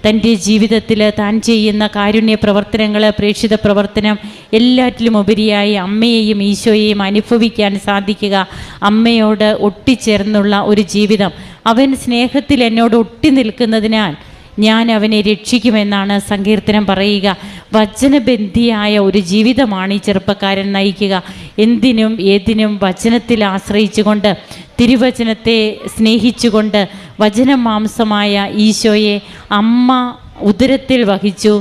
തൻ്റെ ജീവിതത്തിൽ താൻ ചെയ്യുന്ന കാരുണ്യ പ്രവർത്തനങ്ങൾ, പ്രേക്ഷിത പ്രവർത്തനം, എല്ലാറ്റിലും ഉപരിയായി അമ്മയെയും ഈശോയെയും അനുഭവിക്കാൻ സാധിക്കുക, അമ്മയോട് ഒട്ടിച്ചേർന്നുള്ള ഒരു ജീവിതം. അവൻ സ്നേഹത്തിൽ എന്നോട് ഒട്ടി നിൽക്കുന്നതിനാൽ ഞാൻ അവനെ രക്ഷിക്കുമെന്നാണ് സങ്കീർത്തനം പറയുക. വചനബന്ധിയായ ഒരു ജീവിതമാണ് ഈ ചെറുപ്പക്കാരൻ നയിക്കുക. എന്തിനും ഏതിനും വചനത്തിൽ ആശ്രയിച്ചുകൊണ്ട്, തിരുവചനത്തെ സ്നേഹിച്ചുകൊണ്ട്, വചനം മാംസമായ ഈശോയെ അമ്മ ഉദരത്തിൽ വഹിച്ചു.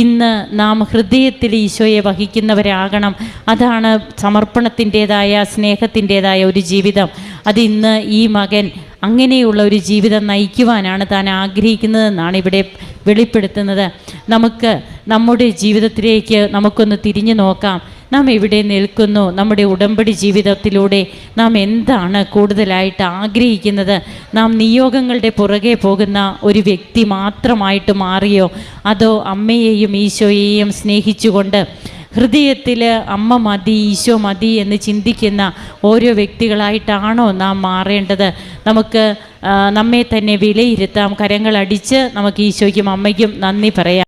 ഇന്ന് നാം ഹൃദയത്തിൽ ഈശോയെ വഹിക്കുന്നവരാകണം. അതാണ് സമർപ്പണത്തിൻ്റേതായ, സ്നേഹത്തിൻ്റേതായ ഒരു ജീവിതം. അതിന്ന് ഈ മകൻ അങ്ങനെയുള്ള ഒരു ജീവിതം നയിക്കുവാനാണ് താൻ ആഗ്രഹിക്കുന്നതെന്നാണ് ഇവിടെ വെളിപ്പെടുത്തുന്നത്. നമുക്ക് നമ്മുടെ ജീവിതത്തിലേക്ക് നമുക്കൊന്ന് തിരിഞ്ഞു നോക്കാം. നാം എവിടെ നിൽക്കുന്നു? നമ്മുടെ ഉടമ്പടി ജീവിതത്തിലൂടെ നാം എന്താണ് കൂടുതലായിട്ട് ആഗ്രഹിക്കുന്നത്? നാം നിയോഗങ്ങളുടെ പുറകെ പോകുന്ന ഒരു വ്യക്തി മാത്രമായിട്ട് മാറിയോ? അതോ അമ്മയെയും ഈശോയെയും സ്നേഹിച്ചുകൊണ്ട് ഹൃദയത്തിൽ അമ്മ മതി, ഈശോ മതി എന്ന് ചിന്തിക്കുന്ന ഓരോ വ്യക്തികളായിട്ടാണോ നാം മാറേണ്ടത്? നമുക്ക് നമ്മെ തന്നെ വിലയിരുത്താം. കരങ്ങളടിച്ച് നമുക്ക് ഈശോയ്ക്കും അമ്മയ്ക്കും നന്ദി പറയാം.